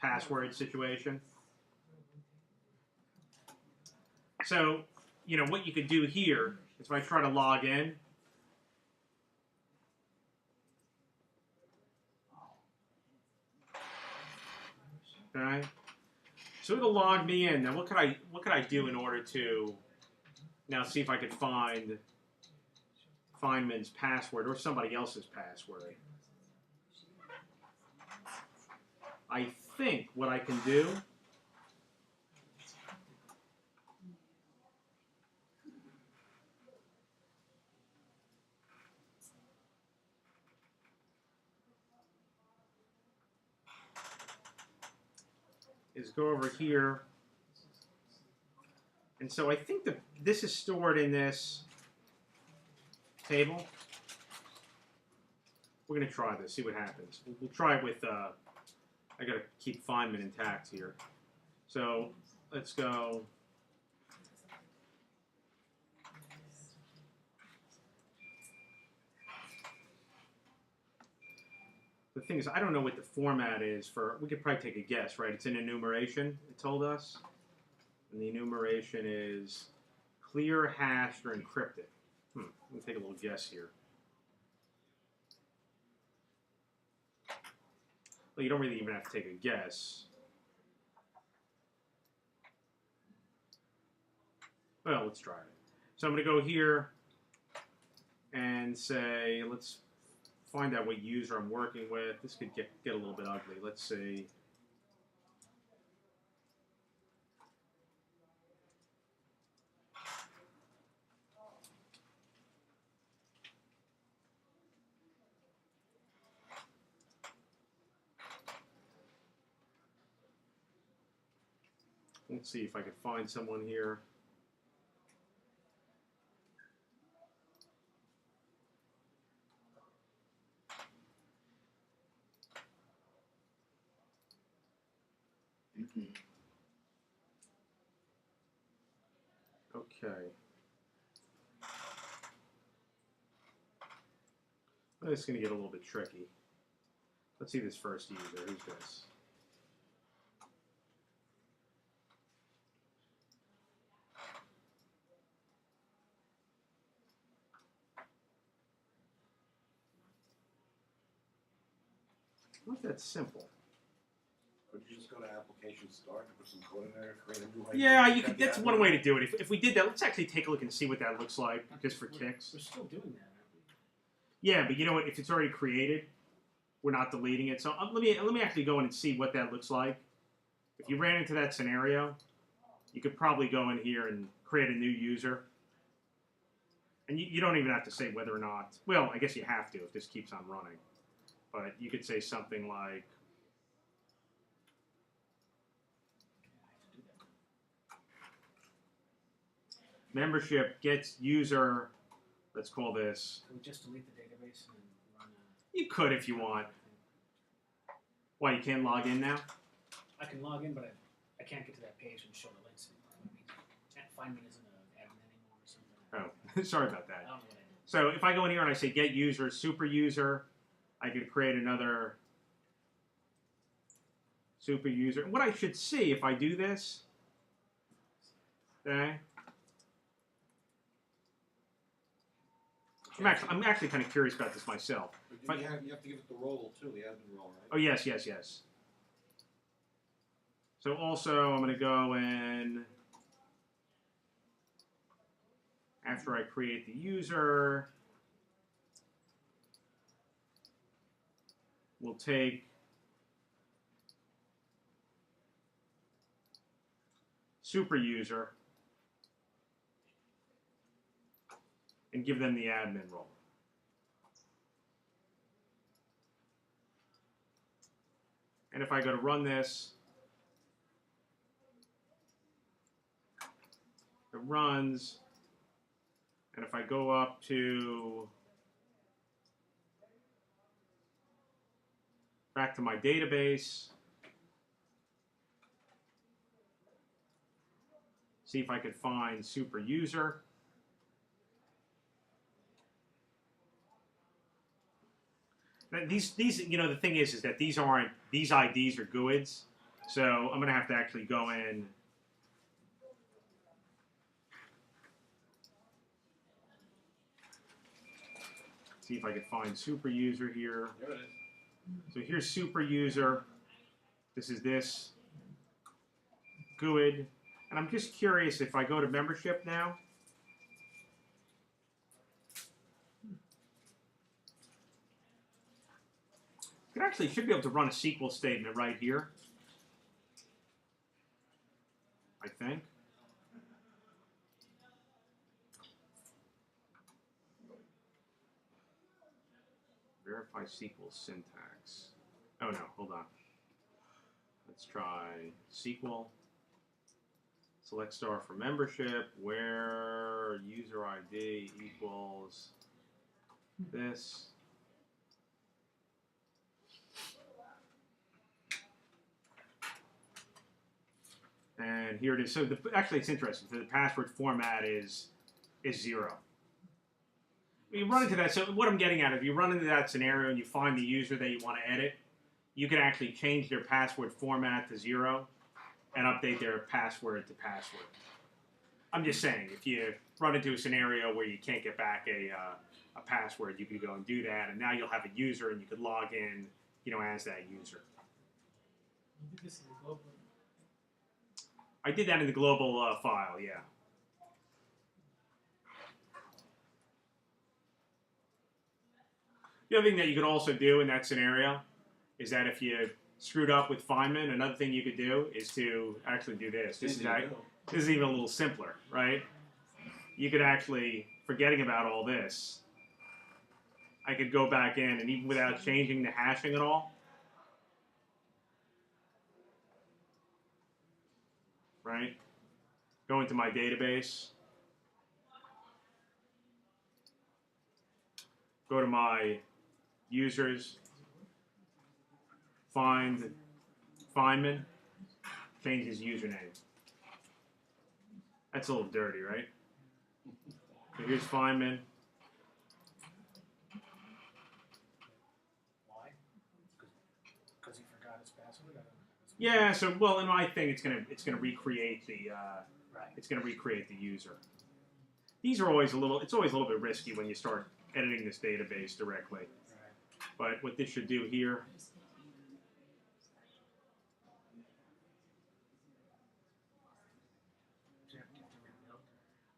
password situation. So, you know, what you could do here is if I try to log in, okay, so it'll log me in. Now, what could I do in order to now see if I could find Feynman's password or somebody else's password? I think what I can do is go over here. And so I think that this is stored in this table. We're going to try this, see what happens. We'll try it with, I got to keep Feynman intact here. So let's go. The thing is, I don't know what the format is for, we could probably take a guess, right? It's an enumeration, it told us. And the enumeration is clear, hashed, or encrypted. Let me take a little guess here. Well, you don't really even have to take a guess. Well, let's try it. So I'm going to go here and say, let's find out what user I'm working with. This could get a little bit ugly. Let's see. Let's see if I can find someone here. Okay. Well, this is going to get a little bit tricky. Let's see this first user. Who's this? Not that simple. Could you just go to application start and put some code in there, create a new ID? Yeah, you could. That's one way to do it. If we did that, let's actually take a look and see what that looks like, just for kicks. We're still doing that, aren't Yeah, but you know what? If it's already created, we're not deleting it. So let me actually go in and see what that looks like. If you ran into that scenario, you could probably go in here and create a new user. And you don't even have to say whether or not. Well, I guess you have to if this keeps on running. But you could say something like, membership gets user, let's call this. we? Can we just delete the database and run You could if you want. Why, you can't log in now? I can log in, but I can't get to that page and show the links anymore. Feynman isn't an admin anymore or something. Oh, sorry about that. I don't know what I did. So if I go in here and I say get user, super user, I could create another super user. What I should see if I do this, okay? I'm actually kind of curious about this myself. But you have to give it the role too, the admin role, right? Oh, yes. So also, I'm going to go in, after I create the user, we'll take super user and give them the admin role. And if I go to run this, it runs. And if I go up to back to my database, see if I could find super user. These, you know, the thing is that these IDs are GUIDs, So I'm going to have to actually go in. See if I can find super user here. There it is. So here's super user. This is this. GUID. And I'm just curious if I go to membership now. You actually should be able to run a SQL statement right here. I think. Verify SQL syntax. Oh no, hold on. Let's try SQL. Select star for membership, where user ID equals this. And here it is. So actually, it's interesting. So the password format is 0. You run into that. So what I'm getting at, if you run into that scenario and you find the user that you want to edit, you can actually change their password format to 0 and update their password to password. I'm just saying, if you run into a scenario where you can't get back a password, you can go and do that, and now you'll have a user, and you could log in, as that user. You did this in the global. I did that in the global file, yeah. The other thing that you could also do in that scenario is that if you screwed up with Feynman, another thing you could do is to actually do this. This is even a little simpler, right? You could actually, forgetting about all this, I could go back in, and even without changing the hashing at all, right? Go into my database. Go to my users. Find Feynman. Change his username. That's a little dirty, right? So here's Feynman. Why? Because he forgot his password. Yeah. So well, in my thing, it's gonna recreate the Right. it's gonna recreate the user. These are always it's always a little bit risky when you start editing this database directly. Right. But what this should do here.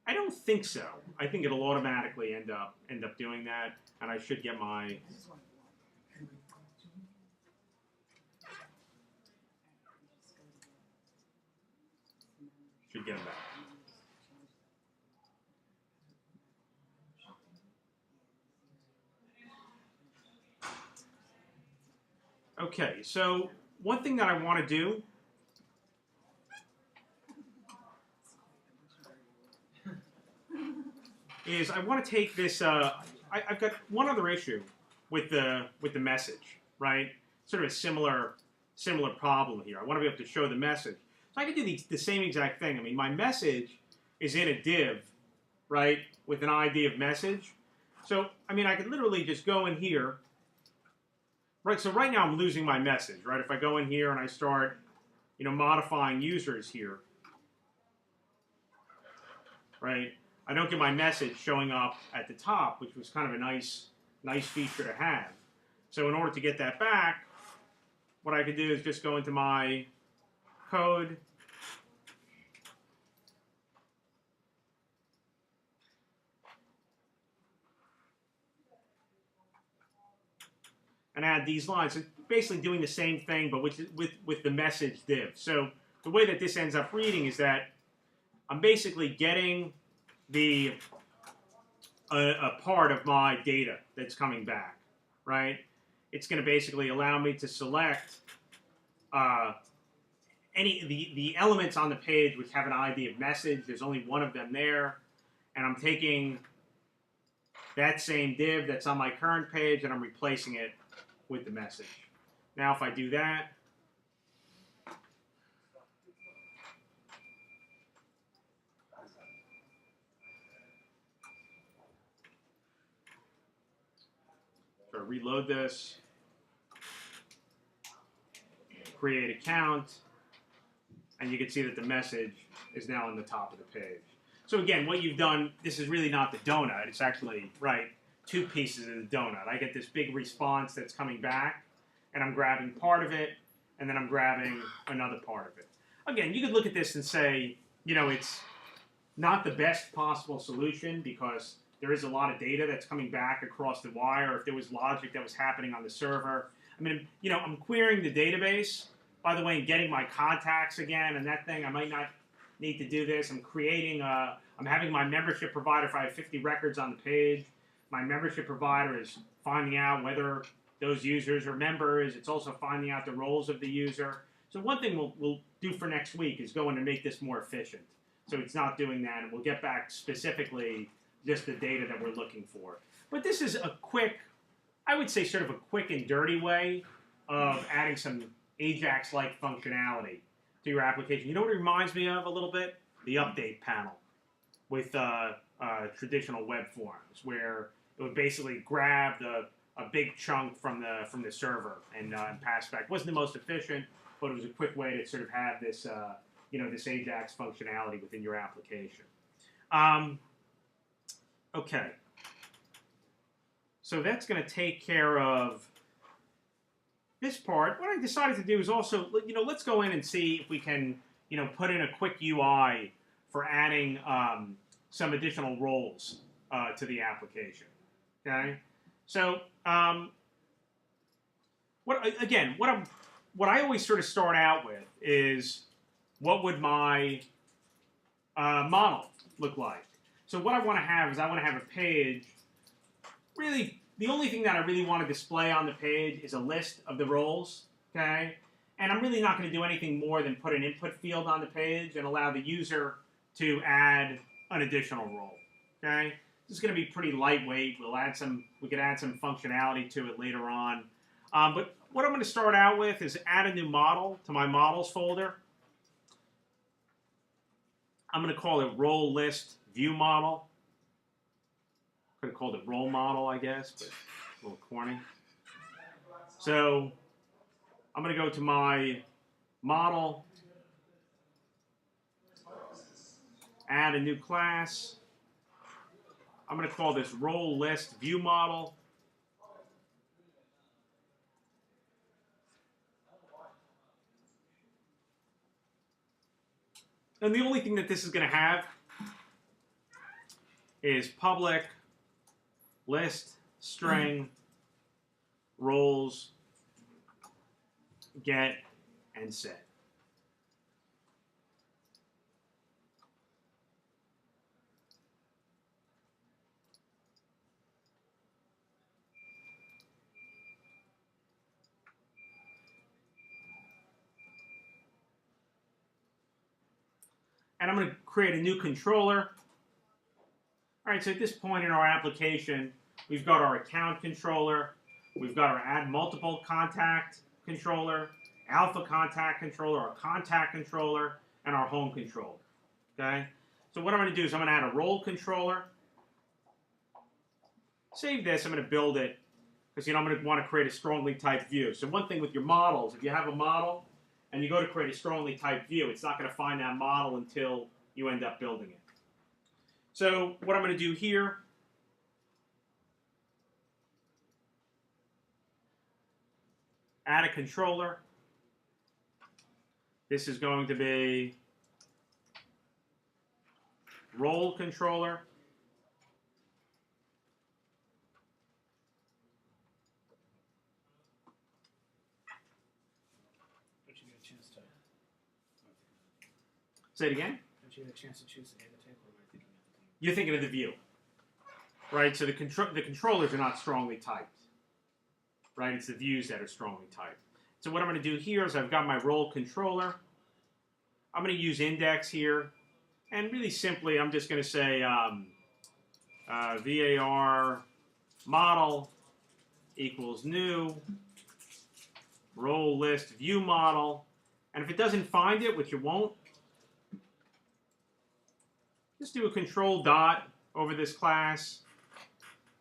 I don't think so. I think it'll automatically end up doing that, and I should get my. Should get them back. Okay, so one thing that I want to do is I want to take this. I've got one other issue with the message, right? Sort of a similar problem here. I want to be able to show the message, so I can do the same exact thing. I mean, my message is in a div, right, with an ID of message. So I mean, I could literally just go in here, right? So right now I'm losing my message, right? If I go in here and I start, modifying users here, right? I don't get my message showing up at the top, which was kind of a nice feature to have. So in order to get that back, what I could do is just go into my code, and add these lines. So basically doing the same thing, but with the message div. So the way that this ends up reading is that I'm basically getting a part of my data that's coming back, right? It's going to basically allow me to select the elements on the page which have an ID of message. There's only one of them there, and I'm taking that same div that's on my current page and I'm replacing it with the message. Now if I do that, so reload this, create account, and you can see that the message is now on the top of the page. So again, what you've done, this is really not the donut. It's actually, right, two pieces of the donut. I get this big response that's coming back, and I'm grabbing part of it, and then I'm grabbing another part of it. Again, you could look at this and say, you know, it's not the best possible solution because there is a lot of data that's coming back across the wire. If there was logic that was happening on the server, I mean, you know, I'm querying the database, by the way, and getting my contacts again and that thing. I might not need to do this. I'm creating, I'm having my membership provider, if I have 50 records on the page, my membership provider is finding out whether those users are members. It's also finding out the roles of the user. So one thing we'll do for next week is go in and make this more efficient. So it's not doing that, and we'll get back specifically just the data that we're looking for. But this is a quick, I would say sort of a quick and dirty way of adding some Ajax-like functionality to your application. You know what it reminds me of a little bit? The update panel with traditional web forms, where it would basically grab a big chunk from the server and pass back. It wasn't the most efficient, but it was a quick way to sort of have this you know, this Ajax functionality within your application. Okay. So that's going to take care of this part. What I decided to do is also, you know, let's go in and see if we can, you know, put in a quick UI for adding some additional roles to the application. Okay. So what I always sort of start out with is, what would my model look like? So what I want to have is I want to have a page. Really, the only thing that I really want to display on the page is a list of the roles, okay? And I'm really not going to do anything more than put an input field on the page and allow the user to add an additional role, okay? This is going to be pretty lightweight. We could add some functionality to it later on. But what I'm going to start out with is add a new model to my models folder. I'm going to call it role list view model. Could have called it role model, I guess, but a little corny. So I'm going to go to my model, add a new class. I'm going to call this role list view model. And the only thing that this is going to have is public list string roles get and set. And I'm going to create a new controller. All right, so at this point in our application, we've got our account controller, we've got our add multiple contact controller, alpha contact controller, our contact controller, and our home controller. Okay? So what I'm going to do is I'm going to add a role controller. Save this, I'm going to build it, because I'm going to want to create a strongly typed view. So one thing with your models, if you have a model, and you go to create a strongly typed view, it's not going to find that model until you end up building it. So what I'm going to do here, add a controller. This is going to be role controller. Say it again. Don't you get a chance to choose the data type, or am I thinking of the view? You're thinking of the view, right? So the controllers are not strongly typed, right? It's the views that are strongly typed. So what I'm going to do here is I've got my role controller. I'm going to use index here, and really simply I'm just going to say var model equals new role list view model, and if it doesn't find it, which it won't, just do a control dot over this class,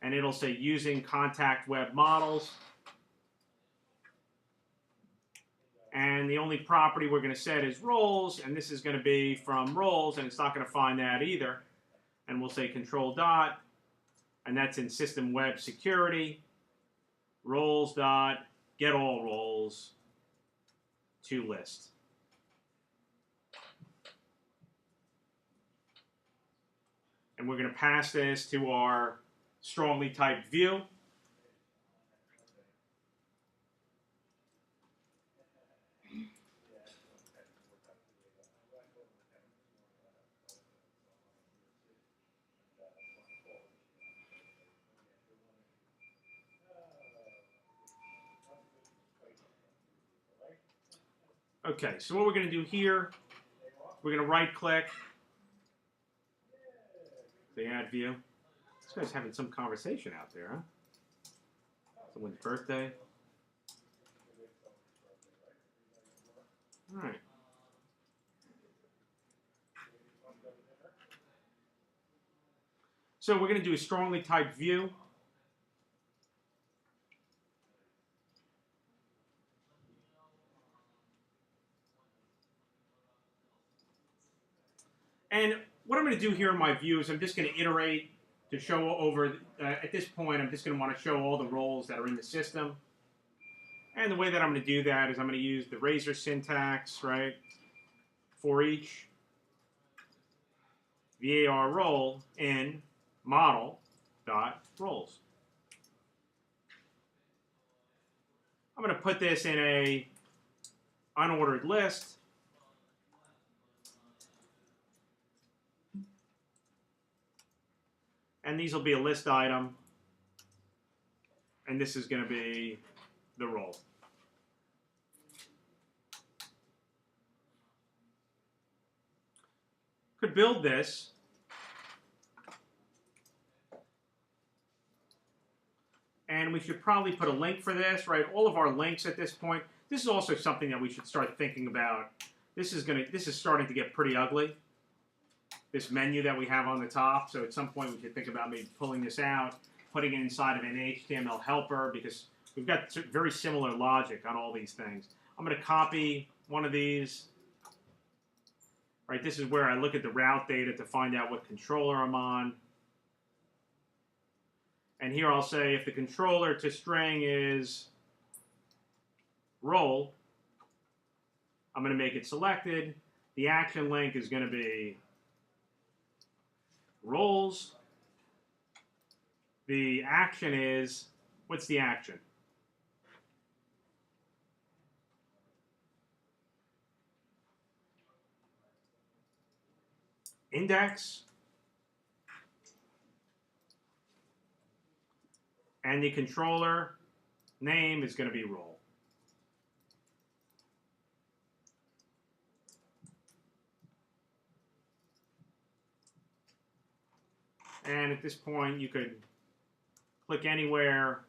and it'll say using contact web models. And the only property we're going to set is roles, and this is going to be from roles, and it's not going to find that either. And we'll say control dot, and that's in system web security, roles dot, get all roles to list. And we're going to pass this to our strongly typed view. Okay, so what we're going to do here, we're going to right click the add view. This guy's having some conversation out there, huh? Someone's birthday. All right. So we're going to do a strongly typed view. And what I'm going to do here in my view is I'm just going to iterate to show over, at this point, I'm just going to want to show all the roles that are in the system. And the way that I'm going to do that is I'm going to use the Razor syntax, right? For each var role in model.roles. I'm going to put this in a unordered list. And these will be a list item. And this is going to be the role. Could build this. And we should probably put a link for this, right? All of our links at this point. This is also something that we should start thinking about. This is starting to get pretty ugly. This menu that we have on the top. So at some point we should think about maybe pulling this out, putting it inside of an HTML helper, because we've got very similar logic on all these things. I'm going to copy one of these. Right, this is where I look at the route data to find out what controller I'm on. And here I'll say if the controller to string is role, I'm going to make it selected. The action link is going to be roles. The action is, what's the action? Index. And the controller name is going to be role. And at this point, you could click anywhere,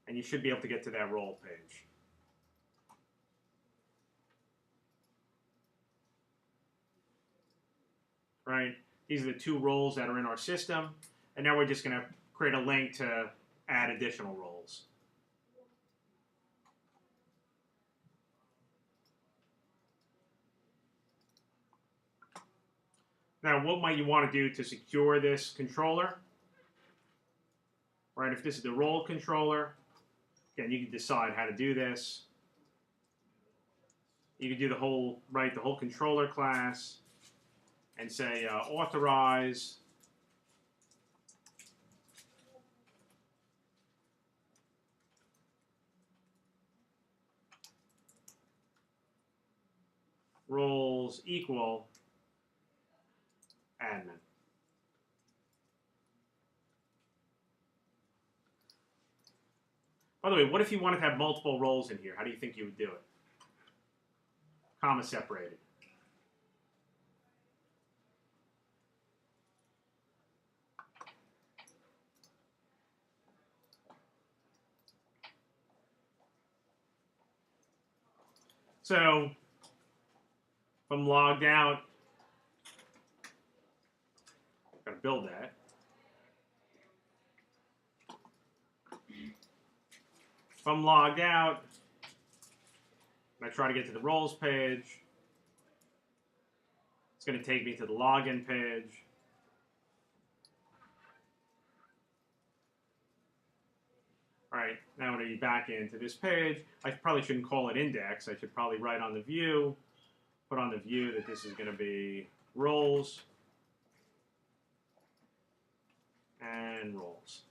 and you should be able to get to that role page. Right? These are the two roles that are in our system. And now we're just going to create a link to add additional roles. Now, what might you want to do to secure this controller? Right, if this is the role controller, again, you can decide how to do this. You can do the whole controller class and say authorize roles equal admin. By the way, what if you wanted to have multiple roles in here? How do you think you would do it? Comma separated. So, if I'm logged out, I've got to build that. If I'm logged out, and When I try to get to the roles page, it's going to take me to the login page. All right, now when I get back into this page, I probably shouldn't call it index. I should probably write on the view, put on the view that this is going to be roles and roles.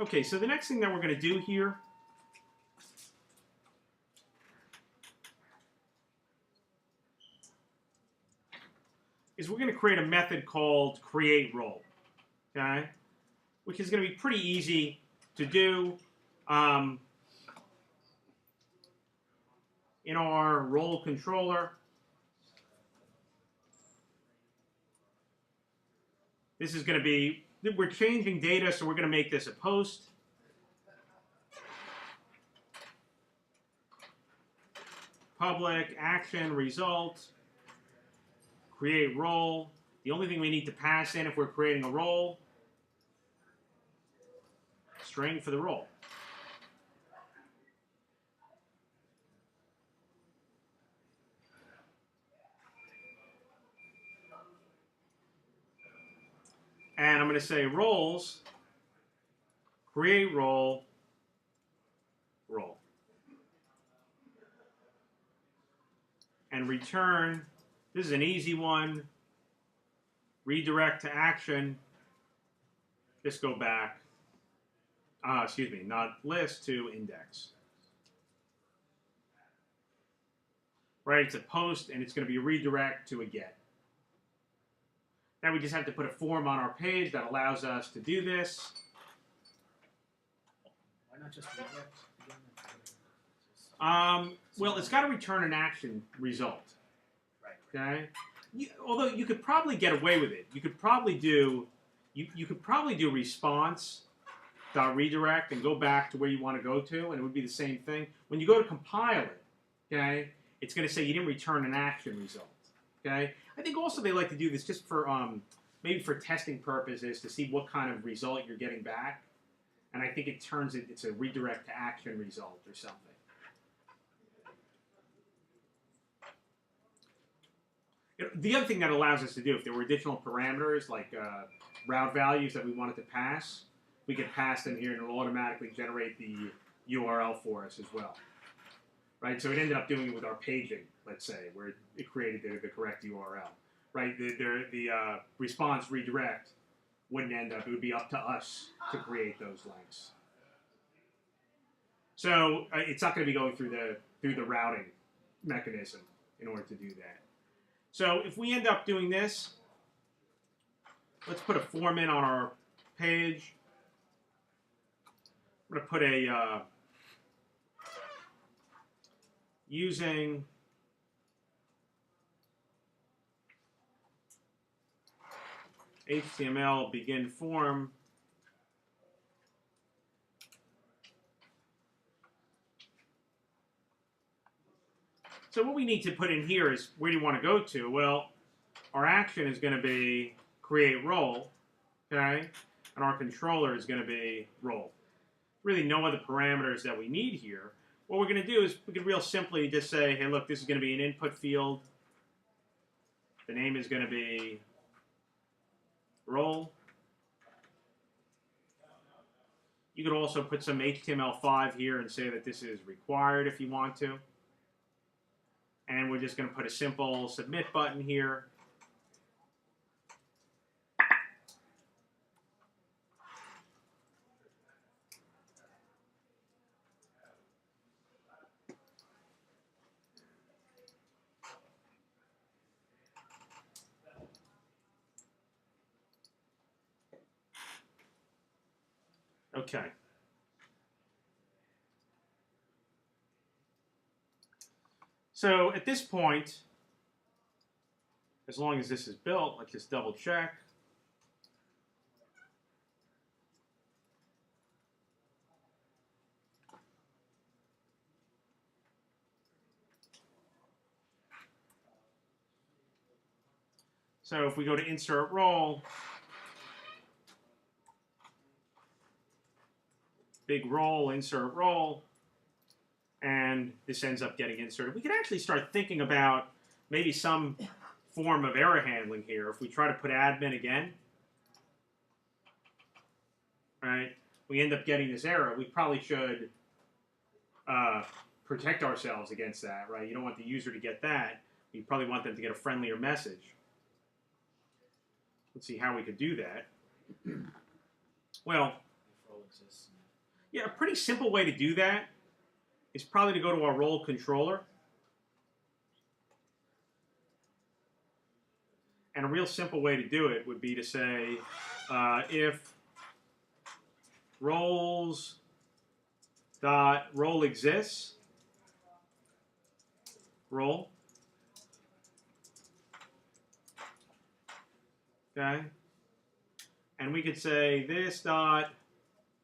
Okay, so the next thing that we're going to do here is we're going to create a method called create role, okay, which is going to be pretty easy to do. In our role controller, this is going to be, we're changing data, so we're going to make this a post. Public, action, result, create role. The only thing we need to pass in if we're creating a role, string for the role. And I'm going to say roles, create role, role. And return, this is an easy one, redirect to action, just go back, excuse me, not list to index. Right, it's a post and it's going to be a redirect to a get. Now we just have to put a form on our page that allows us to do this. Why not just redirect again? Well, it's got to return an action result. Right. Okay. Although you could probably get away with it. You could probably do, you could probably do response dot redirect and go back to where you want to go to, and it would be the same thing. When you go to compile it, okay, it's going to say you didn't return an action result. Okay. I think also they like to do this just for maybe for testing purposes to see what kind of result you're getting back, and I think it's a redirect to action result or something. The other thing that allows us to do, if there were additional parameters like route values that we wanted to pass, we could pass them here and it'll automatically generate the URL for us as well. Right, so it ended up doing it with our paging, let's say, where it created the correct URL. Right, the response redirect wouldn't end up, it would be up to us to create those links. So it's not going to be going through the routing mechanism in order to do that. So if we end up doing this, let's put a form in on our page. I'm going to put a using HTML begin form. So what we need to put in here is where do you want to go to? Well, our action is going to be create role, okay? And our controller is going to be role. Really no other parameters that we need here. What we're going to do is we can real simply just say, hey, look, this is going to be an input field. The name is going to be role. You could also put some HTML5 here and say that this is required if you want to. And we're just going to put a simple submit button here. Okay. So at this point, as long as this is built, let's just double check. So if we go to insert role, big role, insert role, and this ends up getting inserted. We could actually start thinking about maybe some form of error handling here. If we try to put admin again, right, we end up getting this error. We probably should protect ourselves against that, right? You don't want the user to get that. You probably want them to get a friendlier message. Let's see how we could do that. Well, If role exists. yeah, a pretty simple way to do that is probably to go to our role controller. And a real simple way to do it would be to say if roles dot role exists, role, okay, and we could say this dot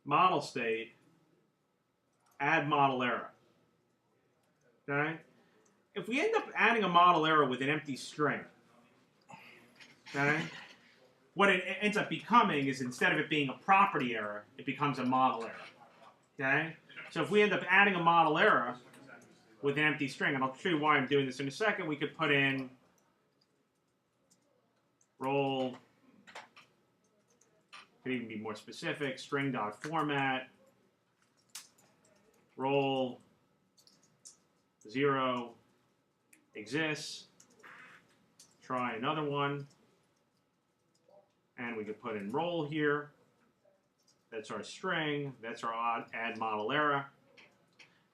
model state add model error, okay. If we end up adding a model error with an empty string, okay, what it ends up becoming is instead of it being a property error, it becomes a model error, okay. So if we end up adding a model error with an empty string, and I'll show you why I'm doing this in a second, we could put in role, could even be more specific, string.format, role 0 exists, try another one, and we could put in role here. That's our string, that's our add model error.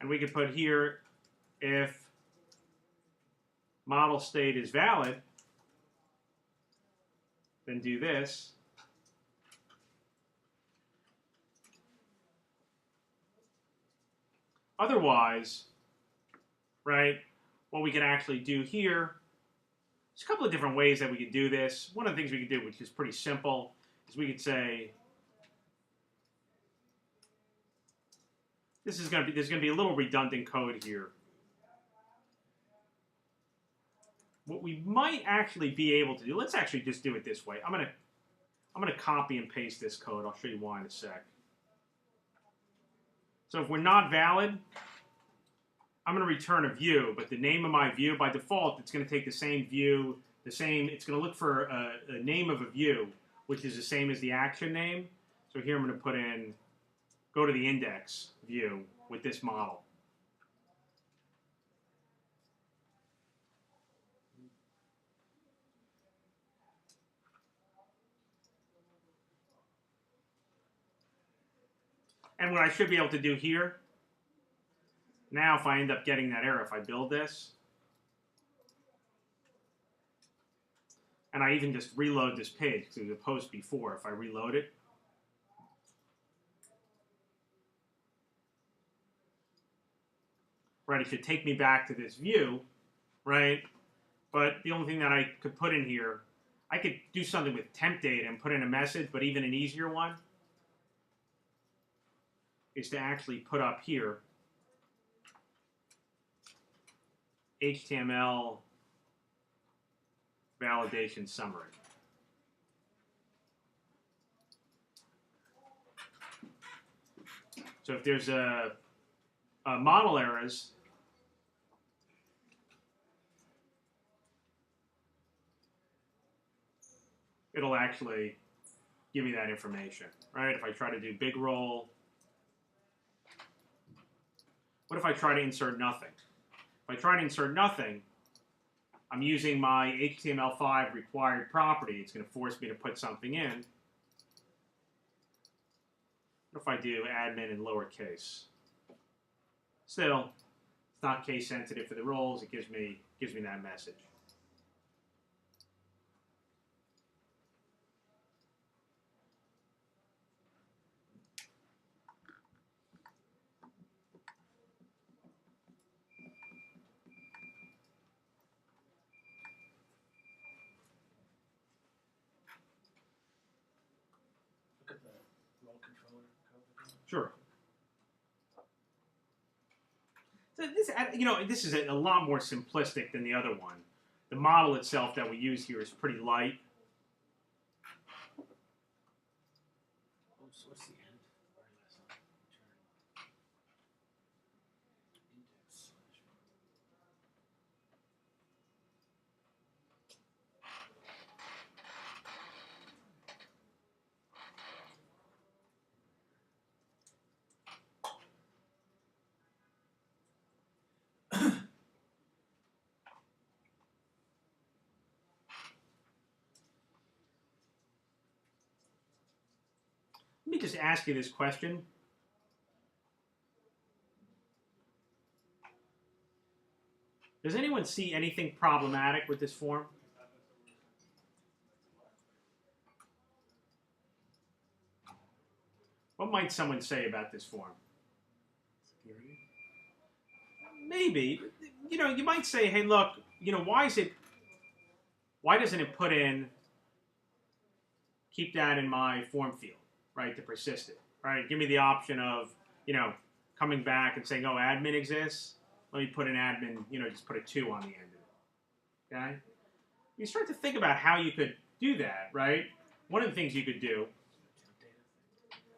And we could put here if model state is valid, then do this. Otherwise, right, what we can actually do here, there's a couple of different ways that we could do this. One of the things we could do, which is pretty simple, is we could say, there's going to be a little redundant code here. What we might actually be able to do, let's actually just do it this way. I'm gonna copy and paste this code. I'll show you why in a sec. So if we're not valid, I'm going to return a view, but the name of my view, by default, it's going to take the same view, it's going to look for a name of a view, which is the same as the action name. So here I'm going to put in, go to the index view with this model. And what I should be able to do here, now if I end up getting that error, if I build this, and I even just reload this page, because it was a post before, if I reload it, right, it should take me back to this view, right? But the only thing that I could put in here, I could do something with temp data and put in a message, but even an easier one is to actually put up here HTML validation summary. So if there's a model errors, it'll actually give me that information, right? If I try to do big roll, what if I try to insert nothing? If I try to insert nothing, I'm using my HTML5 required property. It's going to force me to put something in. What if I do admin in lowercase? Still, it's not case sensitive for the roles. It gives me that message. Look at the role controller code. Sure. So this, this is a lot more simplistic than the other one. the model itself that we use here is pretty light. Oh, so what's the end? Very last line. Return. Index. Let me just ask you this question. Does anyone see anything problematic with this form? What might someone say about this form? Maybe. You know, you might say, hey, look, you know, why doesn't it put in, keep that in my form field, right, to persist it, right? Give me the option of, you know, coming back and saying, oh, admin exists. Let me put an admin, you know, just put a 2 on the end of it, okay? You start to think about how you could do that, right? One of the things you could do,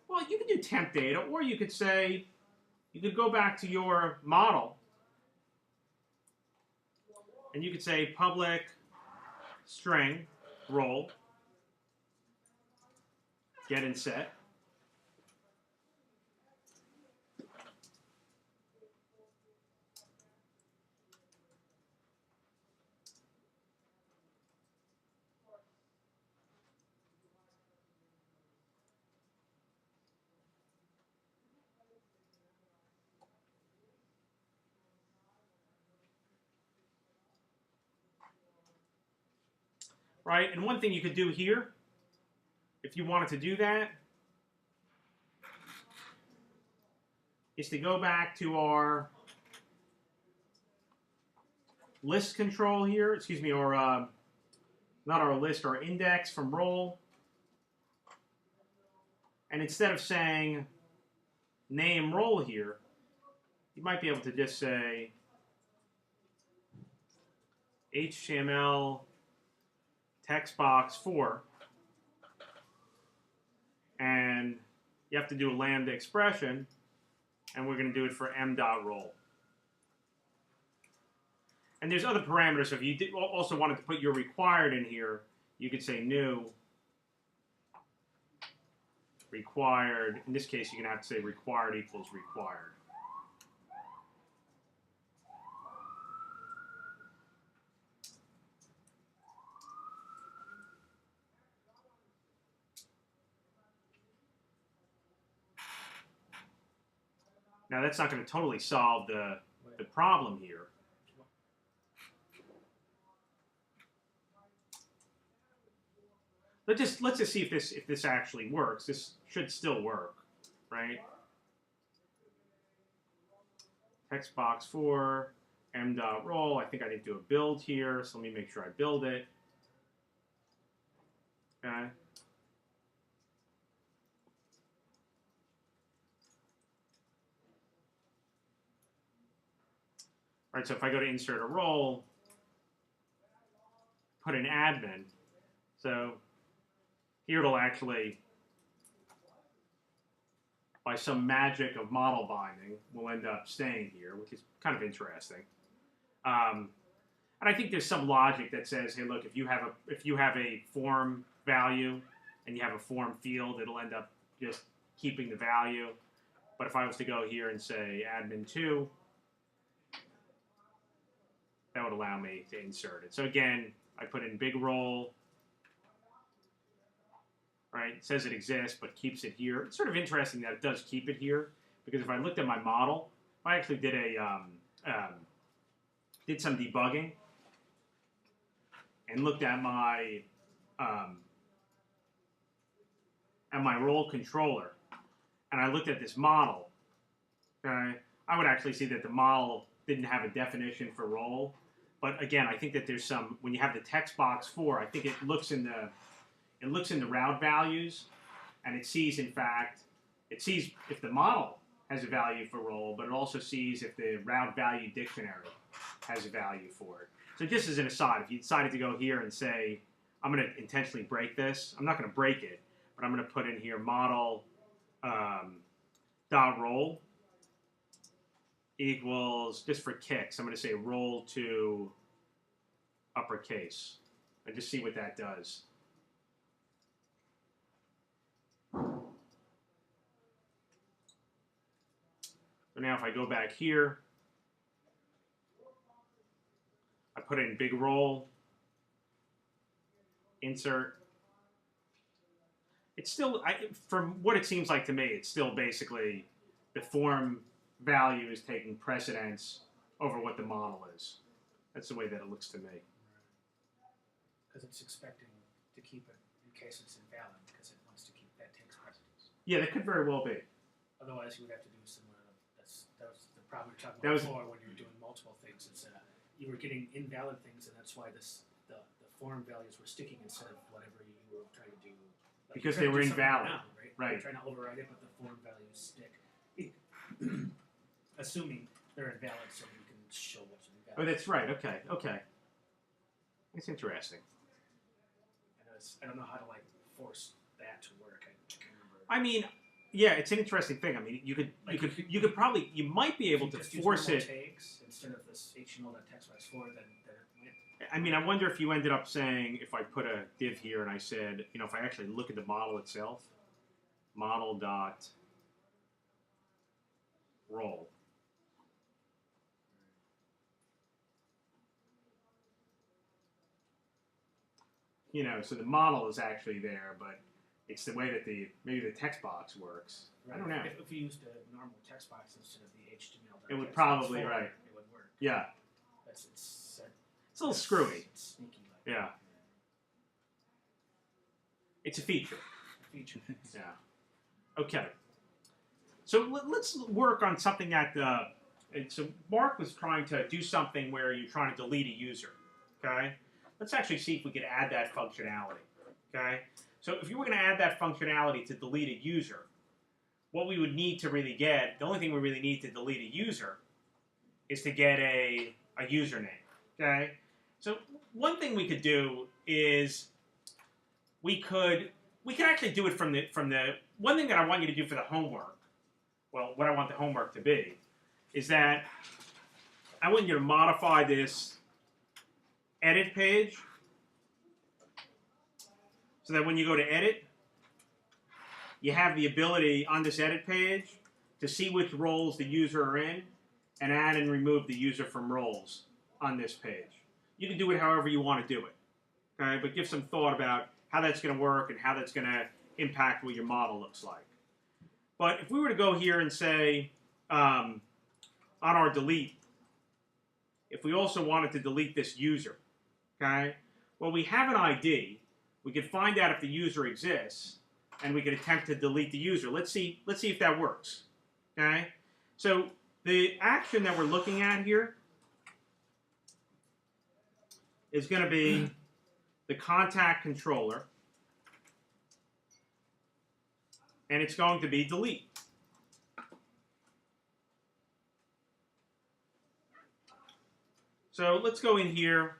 well, you could do temp data, or you could say, you could go back to your model, and you could say public string role, get and set. Right, and one thing you could do here, if you wanted to do that, is to go back to our list control here, excuse me, or not our list, our index from role. And instead of saying name role here, you might be able to just say HTML text box 4, and you have to do a lambda expression, and we're going to do it for m.role. And there's other parameters. So if you also wanted to put your required in here, you could say new required. In this case, you're going to have to say required equals required. Now, that's not going to totally solve the problem here. Let's just see if this actually works. This should still work, right? Text box 4, m.role. I think I need to do a build here, so let me make sure I build it. Okay. All right, so if I go to insert a role, put an admin, so here it'll actually, by some magic of model binding, will end up staying here, which is kind of interesting. And I think there's some logic that says, hey, look, if you have a form value and you have a form field, it'll end up just keeping the value. But if I was to go here and say admin2, that would allow me to insert it. So again, I put in big role, right? It says it exists, but keeps it here. It's sort of interesting that it does keep it here, because if I looked at my model, I actually did did some debugging and looked at my role controller, and I looked at this model. Okay, I would actually see that the model didn't have a definition for role. But again, I think that there's some, when you have the text box 4, I think it looks in the route values, and it sees, in fact, it sees if the model has a value for role, but it also sees if the route value dictionary has a value for it. So just as an aside, if you decided to go here and say, I'm going to intentionally break this, I'm not going to break it, but I'm going to put in here model dot roll equals, just for kicks, I'm going to say roll to uppercase and just see what that does. So now if I go back here, I put in big roll, insert. It's still, from what it seems like to me, it's still basically the form value is taking precedence over what the model is. That's the way that it looks to me. Because it's expecting to keep it in case it's invalid, because it wants to keep that takes precedence. Yeah, that could very well be. Otherwise, you would have to do similar. That was the problem we were talking That about was- before when you were doing multiple things. Is you were getting invalid things, and that's why the form values were sticking instead of whatever you were trying to do. Like Because you're they were trying to do something invalid. now, right? Right. You're trying to override it, but the form values stick. Assuming they're invalid, so you can show what's invalid. Oh, that's right. Okay, okay. It's interesting. I don't know how to force that to work. I can't remember. I mean, yeah, it's an interesting thing. I mean, you could probably, you might be able If to you just use force normal it. Takes instead of this HTML.TextWise4, then it went. I mean, I wonder if you ended up saying, if I put a div here and I said, if I actually look at the model itself, model dot roll. So the model is actually there, but it's the way that maybe the text box works. I don't know. If you used a normal text box instead of the HTML. It would probably, it right. would work. Yeah, It's a little screwy. It's sneaky. Yeah. It's a feature. Feature. Yeah. Okay. So let's work on something that. So Mark was trying to do something where you're trying to delete a user. Okay. Let's actually see if we could add that functionality. Okay. So if you were going to add that functionality to delete a user, what we would need to really get, the only thing we really need to delete a user, is to get a username. Okay. So one thing we could do is we could actually do it from the one thing that I want you to do for the homework. Well, what I want the homework to be is that I want you to modify this edit page so that when you go to edit, you have the ability on this edit page to see which roles the user are in and add and remove the user from roles on this page. You can do it however you want to do it, okay? But give some thought about how that's going to work and how that's going to impact what your model looks like. But if we were to go here and say, on our delete, if we also wanted to delete this user, okay? Well, we have an ID. We could find out if the user exists, and we could attempt to delete the user. Let's see if that works, okay? So the action that we're looking at here is going to be the contact controller, and it's going to be delete. So let's go in here,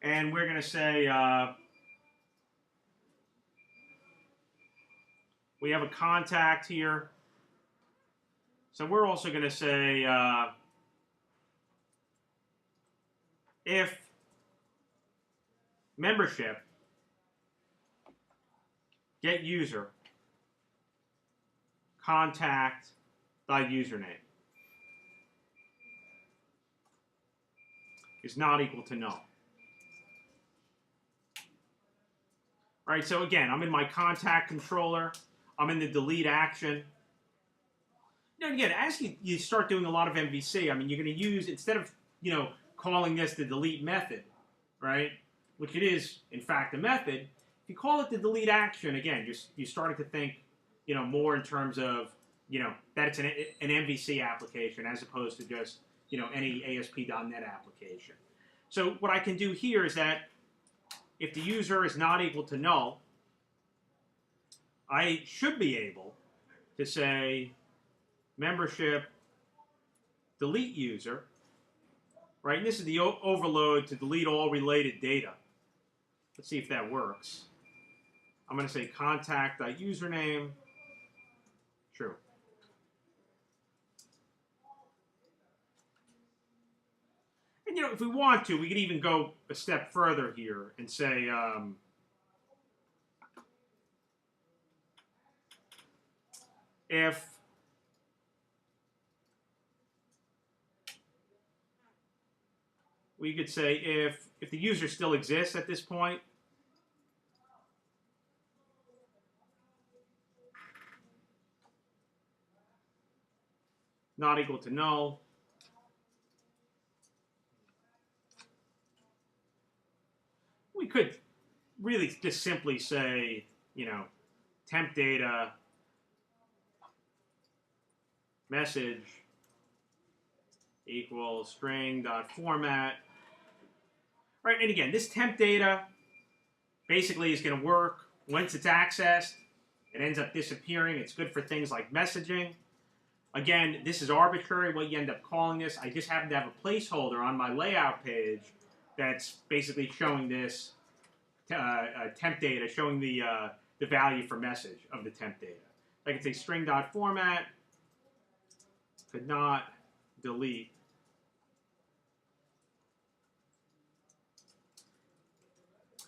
and we're going to say we have a contact here. So we're also going to say if membership get user contact thy username is not equal to null. Right, so again, I'm in my contact controller. I'm in the delete action. Now again, as you start doing a lot of MVC, I mean, you're going to use, instead of, calling this the delete method, right, which it is, in fact, a method, if you call it the delete action, again, you're starting to think, more in terms of, that it's an MVC application as opposed to just, any ASP.NET application. So what I can do here is that if the user is not equal to null, I should be able to say membership delete user, right? And this is the overload to delete all related data. Let's see if that works. I'm going to say contact.username. True. And, if we want to, we could even go a step further here and say, if we could say if the user still exists at this point, not equal to null. We could really just simply say, temp data message equals string.format. Right, and again, this temp data basically is going to work once it's accessed. It ends up disappearing. It's good for things like messaging. Again, this is arbitrary what you end up calling this. I just happen to have a placeholder on my layout page that's basically showing this temp data, showing the value for message of the temp data. I can say string.format could not delete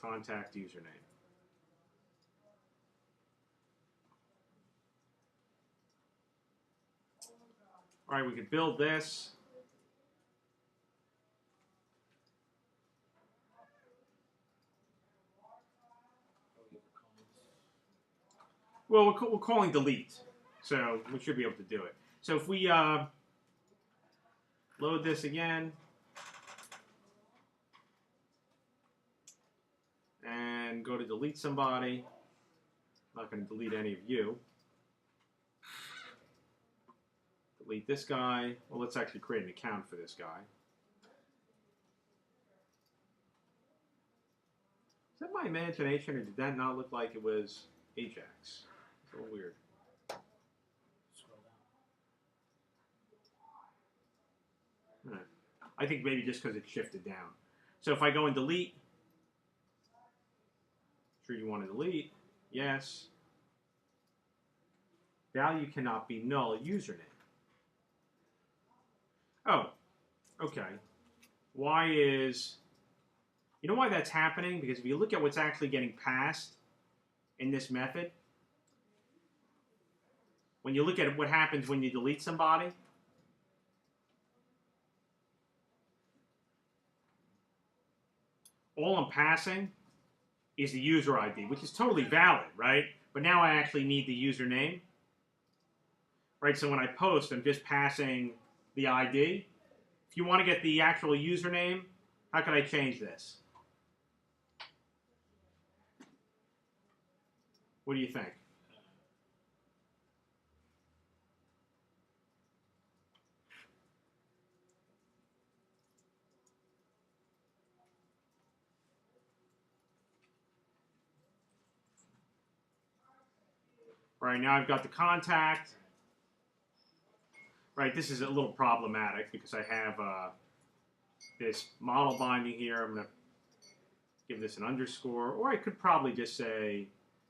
contact username. All right, we could build this. Well, we're calling delete, so we should be able to do it. So if we load this again and go to delete somebody, I'm not going to delete any of you. Delete this guy. Well, let's actually create an account for this guy. Is that my imagination, or did that not look like it was Ajax? It's a little weird. Scroll down. Right. I think maybe just because it shifted down. So if I go and delete, sure you want to delete, yes. Value cannot be null username. Oh, okay. Why is, you know why that's happening? Because if you look at what's actually getting passed in this method, when you look at what happens when you delete somebody, all I'm passing is the user ID, which is totally valid, right? But now I actually need the username, right? So when I post, I'm just passing the ID. If you want to get the actual username, how can I change this? What do you think? Right, now I've got the contact. Right, this is a little problematic because I have this model binding here. I'm going to give this an underscore, or I could probably just say,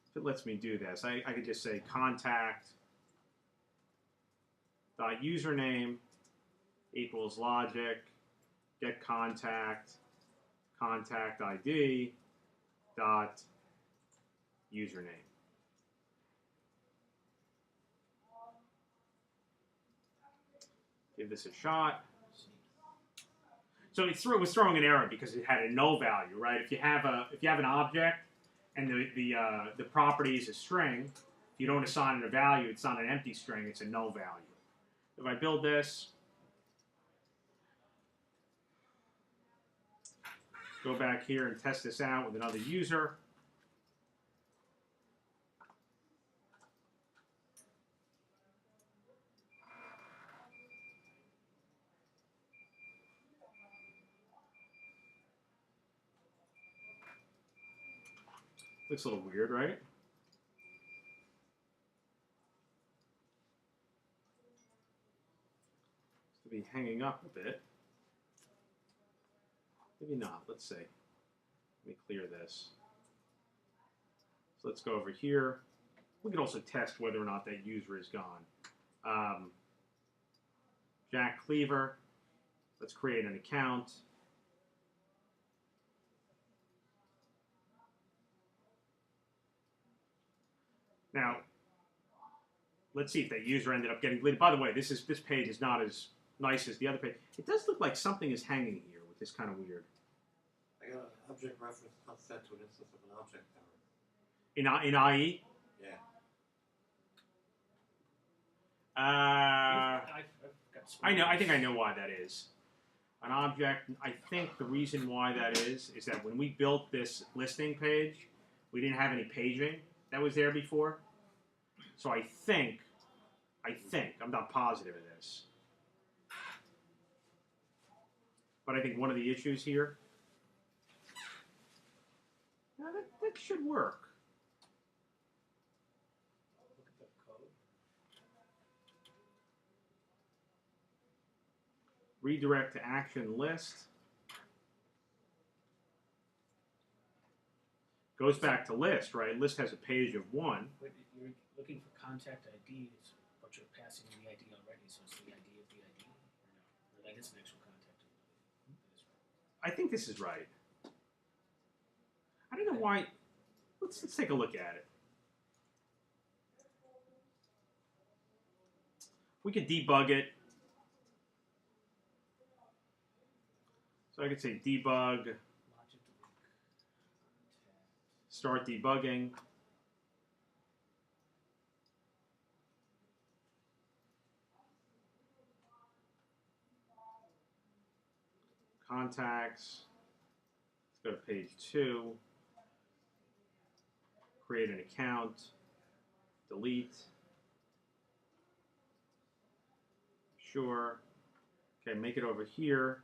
if it lets me do this, I could just say contact dot username equals logic get contact ID dot username. Give this a shot. So it was throwing an error because it had a null value, right? If you have an object and the property is a string, if you don't assign it a value, it's not an empty string, it's a null value. If I build this, go back here and test this out with another user. Looks a little weird, right? Seems to be hanging up a bit. Maybe not. Let's see. Let me clear this. So let's go over here. We can also test whether or not that user is gone. Jack Cleaver. Let's create an account. Now, let's see if that user ended up getting deleted. By the way, this page is not as nice as the other page. It does look like something is hanging here, which is kind of weird. I got an object reference not set to an instance of an object error. In IE? Yeah. I've got some I know. I think I know why that is. An object. I think the reason why that is that when we built this listing page, we didn't have any paging that was there before. So I think, I'm not positive of this, but I think one of the issues here. Now that should work. Look at the code. Redirect to action list. Goes back to list, right? List has a page of 1. But you're looking for contact IDs, but you're passing in the ID already, so it's the ID of the ID, or no? Or that is an actual contact. That is right. I think this is right. I don't know why. Let's take a look at it. We could debug it. So I could say debug, Logic link, contact. start debugging. Contacts. Let's go to page 2. Create an account. Delete. Sure. Okay, make it over here.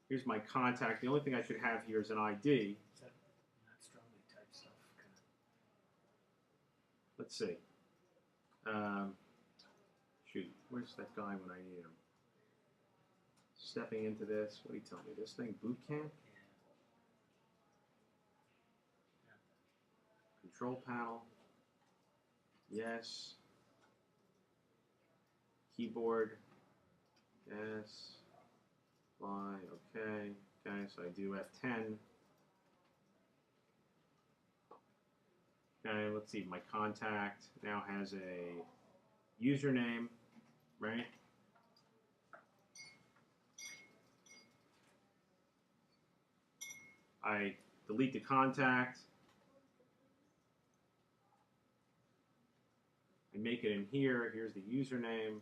Here's my contact. The only thing I should have here is an ID. Is that not strongly typed stuff? Kind Let's see. Shoot, where's that guy when I need him? Stepping into this. What do you tell me? This thing, boot camp? of, Control panel. Yes. Keyboard. Yes. Fly. Okay. Okay, so I do F10. Okay, let's see. My contact now has a username, right? I delete the contact. I make it in here. Here's the username.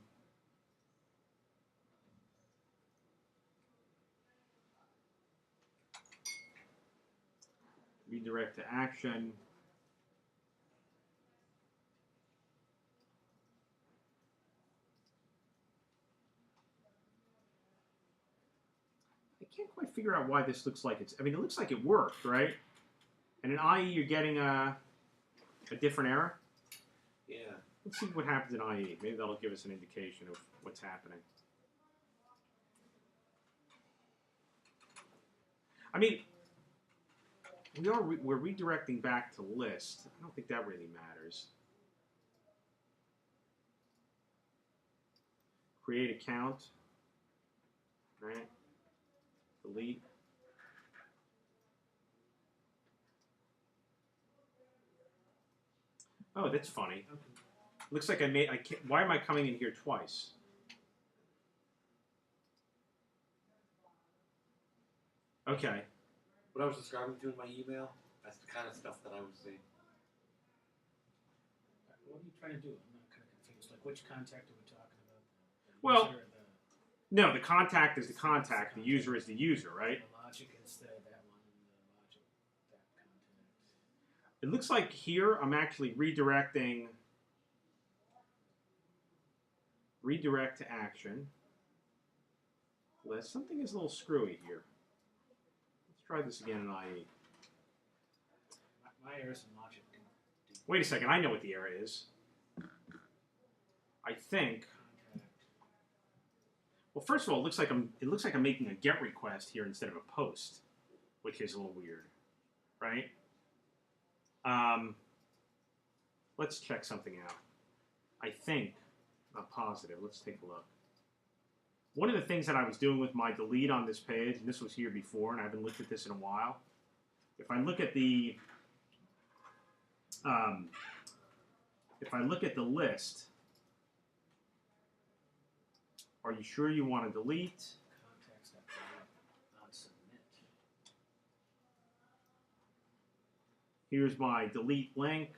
Redirect to action. I can't quite figure out why this looks like it's. I mean, it looks like it worked, right? And in IE, you're getting a different error. Yeah. Let's see what happens in IE. Maybe that'll give us an indication of what's happening. I mean, we're redirecting back to list. I don't think that really matters. Create account, right? Delete. Oh, that's funny. okay. Looks like I can't, why am I coming in here twice? Okay. What I was describing to you in my email, that's the kind of stuff that I was seeing. What are you trying to do? I'm not kind of confused. Like, which contact are we talking about? The Well, user or the No, the contact is the contact. The user is the user, right? The logic is that one, and the logic that contact. It looks like here I'm actually redirecting. Redirect to action. List. Something is a little screwy here. Let's try this again in IE. My errors in logic do Wait a second. I know what the error is. I think. contact. Well, first of all, it looks like I'm making a GET request here instead of a POST. which is a little weird, right? Let's check something out. I think, not positive, let's take a look. One of the things that I was doing with my delete on this page, and this was here before, and I haven't looked at this in a while. If I look at the list, are you sure you want to delete? Contacts that delete on submit. Here's my delete link.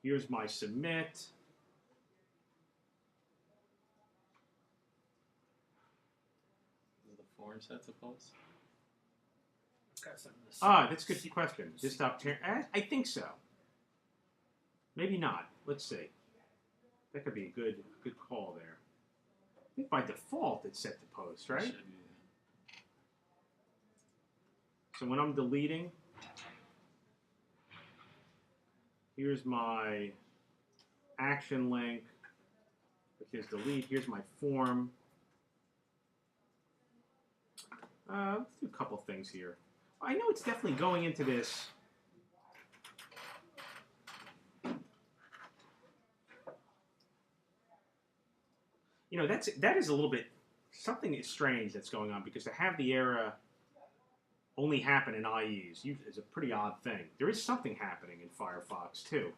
Here's my submit. Is the form set to post? I've got something to Ah, that's a good question. Just up here. I think so. Maybe not. Let's see. That could be a good call there. I think by default it's set to post, right? Should be, So when I'm deleting, here's my action link, which is delete. Here's my form. Let's do a couple things here. I know it's definitely going into this. You know, that is a little bit, something is strange that's going on, because to have the error only happen in IEs is a pretty odd thing. There is something happening in Firefox too.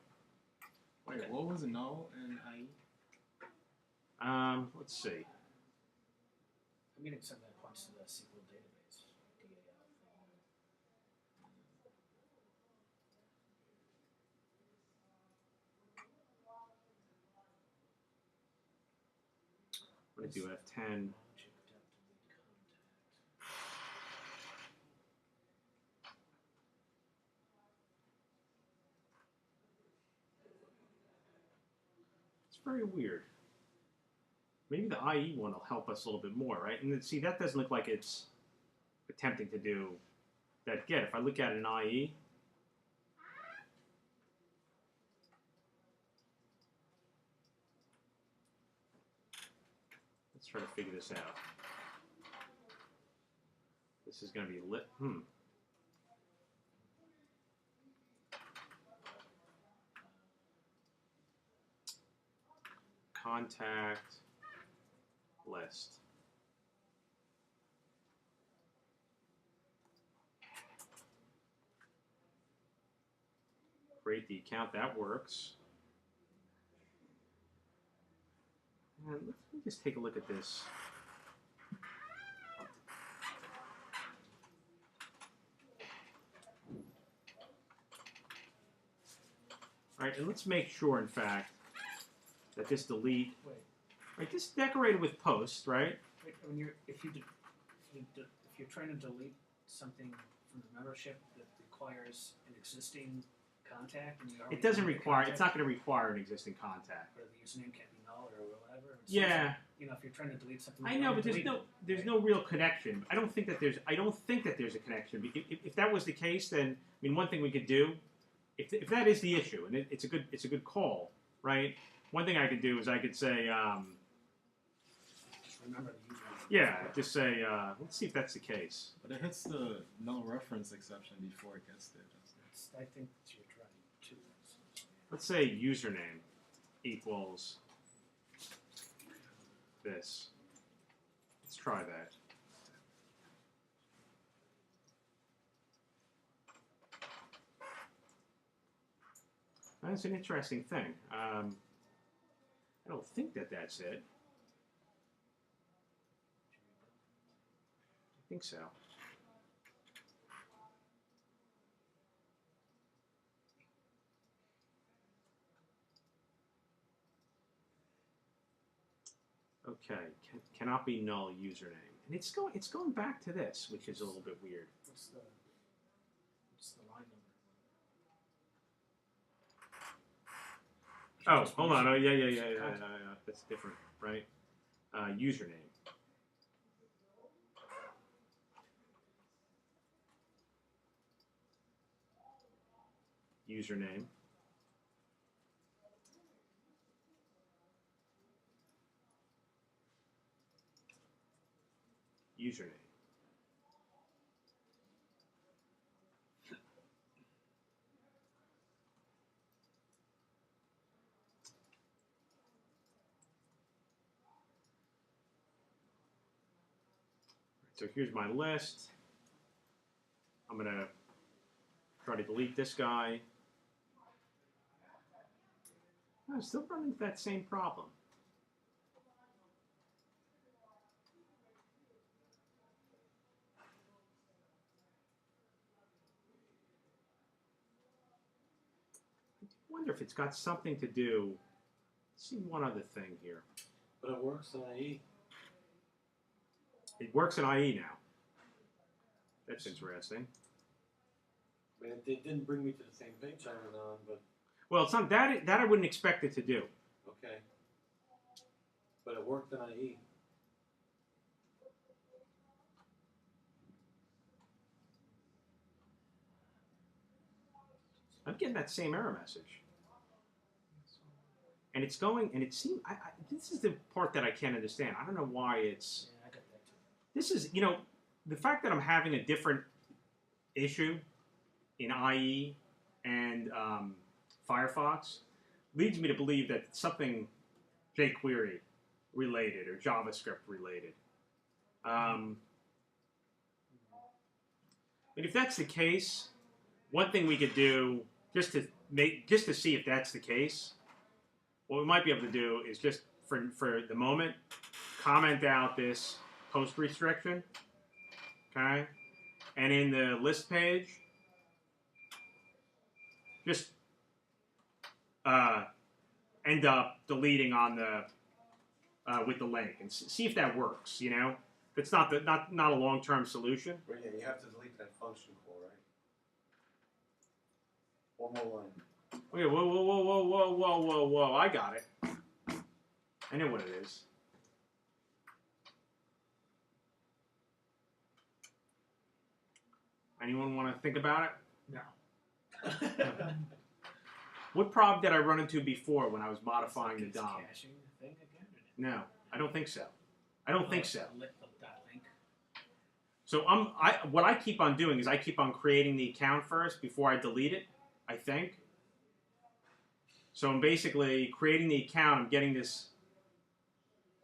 Wait, what was null in IE? Let's see. I'm getting something that points to the SQL database. DAL thing. I'm going to do F10. Logic dot delete contact. It's very weird. Maybe the IE one will help us a little bit more, right? And then, see, that doesn't look like it's attempting to do that get. If I look at an IE, let's try to figure this out. This is going to be lit. Contact list. Create the account. That works. And let me just take a look at this. All right, and let's make sure, in fact, that this delete. Wait, Right, this is decorated with post, right? wait. When you're if you're trying to delete something from the membership that requires an existing contact, and you already It doesn't know the require. It's contact, not going to require an existing contact. or the username can't be null or whatever. It's Yeah, you know, if you're trying to delete something, I you know, already but there's deleted there's it, no real connection. I don't think that there's a connection. If that was the case, then I mean, one thing we could do, if that is the issue, and it's a good call, right? One thing I could do is I could say, Just remember the username. yeah, just say, let's see if that's the case. But it hits the no reference exception before it gets there. I think that's you're trying to. Let's say username equals this. Let's try that. That's an interesting thing. I don't think that that's it. I think so. Okay, cannot be null username, and it's going back to this, which is a little bit weird. What's the line number? Oh, hold on. Oh, yeah. That's different, right? Username. Username. Username. So here's my list. I'm going to try to delete this guy. I'm still running into that same problem. I wonder if it's got something to do. Let's see one other thing here. But it works in IE. It works in IE now. That's interesting. I mean, it didn't bring me to the same page I was on, but Well, it's not that I wouldn't expect it to do. okay. But it worked in IE. I'm getting that same error message. And it's going, and it seems, this is the part that I can't understand. I don't know why it's, Yeah, I got that too. this is, the fact that I'm having a different issue in IE and Firefox leads me to believe that it's something jQuery related or JavaScript related. And if that's the case, one thing we could do just to see if that's the case, what we might be able to do is just for the moment comment out this post restriction, okay, and in the list page, just end up deleting on the with the link and see if that works. It's not not a long-term solution. Right, yeah, you have to delete that function call, right? One more line. Okay, whoa! I got it. I know what it is. Anyone want to think about it? No. What problem did I run into before when I was modifying the It's DOM? caching the thing again? No, I don't think so. I don't think so. Let the dot link. So what I keep on doing is I keep on creating the account first before I delete it, I think. So I'm basically creating the account, I'm getting this.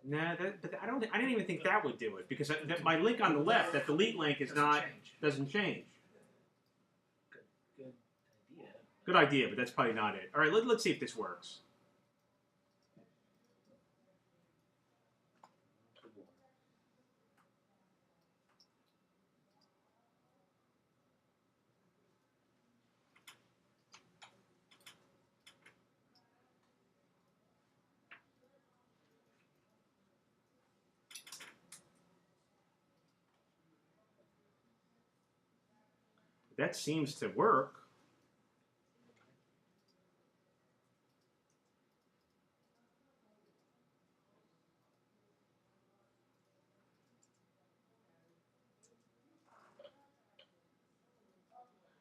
Nah, but I didn't even think that would do it because my link on the left, that delete link doesn't change. Good idea. Good idea, but that's probably not it. All right, let's see if this works. That seems to work.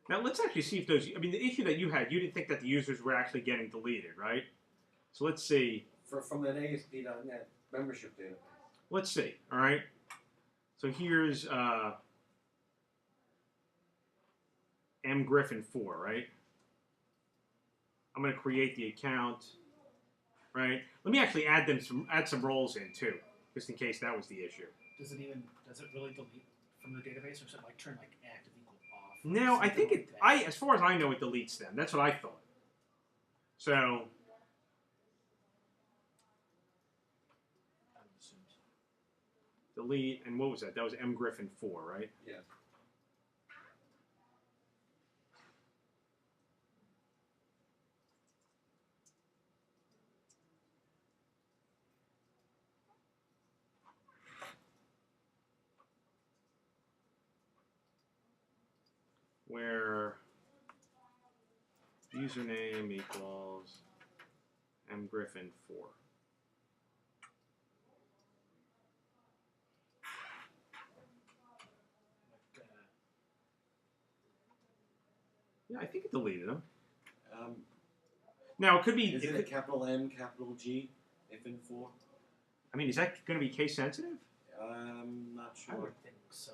Now let's actually see if those. I mean, the issue that you had, you didn't think that the users were actually getting deleted, right? So let's see. From that ASP.NET membership database. Let's see. All right. So here's M Griffin 4, right? I'm going to create the account, right? Let me actually add some roles in too, just in case that was the issue. Does it really delete from the database, or is it like turn like active equal off? No, I think Something like that? as far as I know, it deletes them. That's what I thought. So I would assume so. delete, and what was that? That was M Griffin 4, right? Yeah. Where username equals M Griffin 4. Like, Yeah, I think it deleted them. Um, Now it could be. is it a capital M, capital G, if in 4? I mean, is that going to be case sensitive? I'm not I sure. would think so.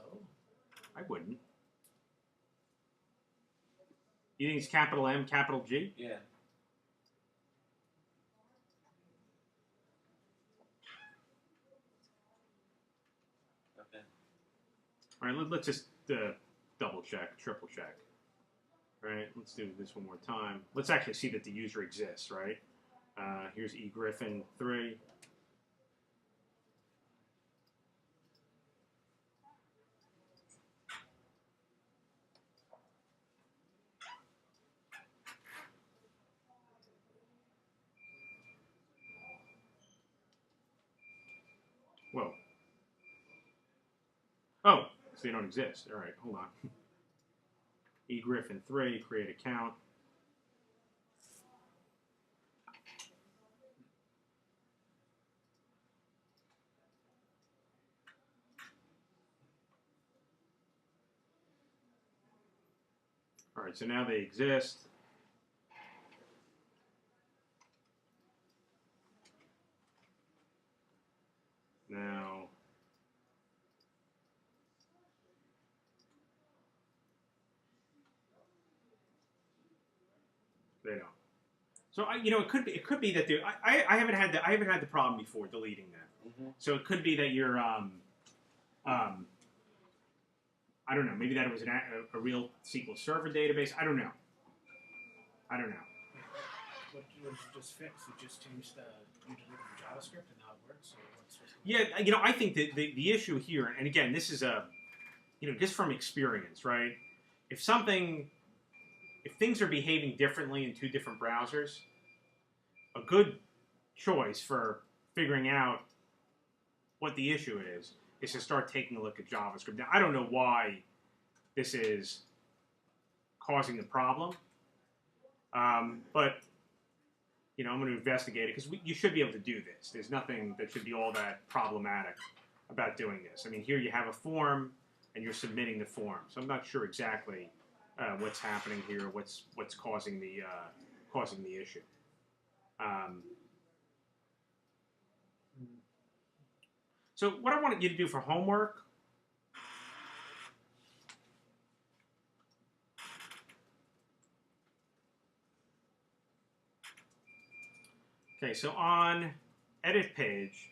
I wouldn't. You think it's capital M, capital G? Yeah. Okay. All right, let's just double check, triple check. All right, let's do this one more time. Let's actually see that the user exists, right? Here's eGriffin3. Whoa. Oh, so they don't exist. All right, hold on. eGriffin3, create account. All right, so now they exist. Now, they don't. So it could be that I haven't had the problem before deleting that. Mm-hmm. So it could be that you're I don't know, maybe that it was a real SQL Server database. I don't know. What did you just fix? You just changed you delivered the JavaScript and now it works. So what's Yeah, I think that the issue here, and again, this is just from experience, right? If things are behaving differently in two different browsers, a good choice for figuring out what the issue is to start taking a look at JavaScript. Now, I don't know why this is causing the problem, but I'm going to investigate it because you should be able to do this. There's nothing that should be all that problematic about doing this. I mean, here you have a form and you're submitting the form, so I'm not sure exactly what's happening here, what's causing the issue. So what I wanted you to do for homework, okay, so on edit page,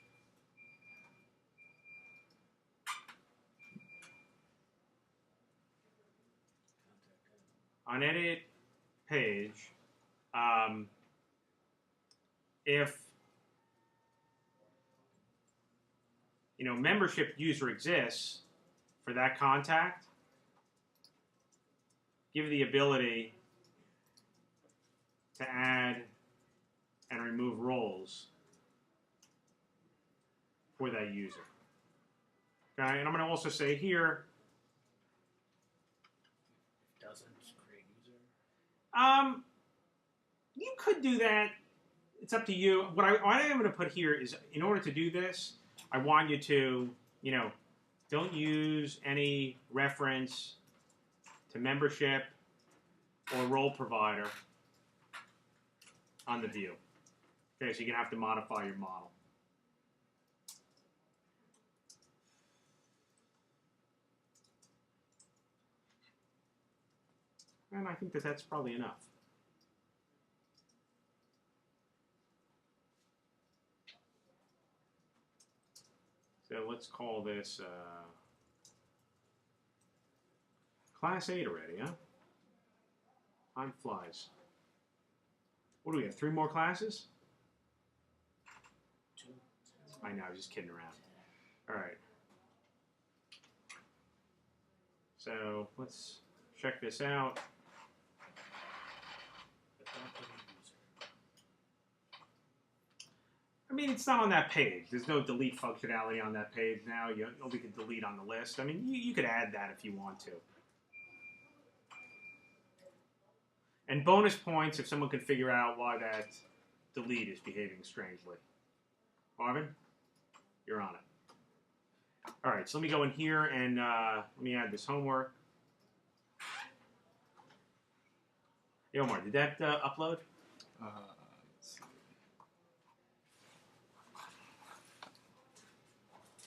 if membership user exists for that contact, give the ability to add and remove roles for that user. Okay, and I'm going to also say here, doesn't create user? you could do that. It's up to you. What I am going to put here is, in order to do this, I want you to, don't use any reference to membership or role provider on the view. Okay, so you're going to have to modify your model. And I think that that's probably enough. So let's call this Class 8 already, huh? Time flies. What do we have, 3 more classes? 2. I know, I was just kidding around. All right. So let's check this out. But don't put in user. I mean, it's not on that page. There's no delete functionality on that page now. You only can delete on the list. I mean, you could add that if you want to. And bonus points if someone can figure out why that delete is behaving strangely. Marvin, you're on it. All right, so let me go in here and let me add this homework. Hey, Omar, did that upload?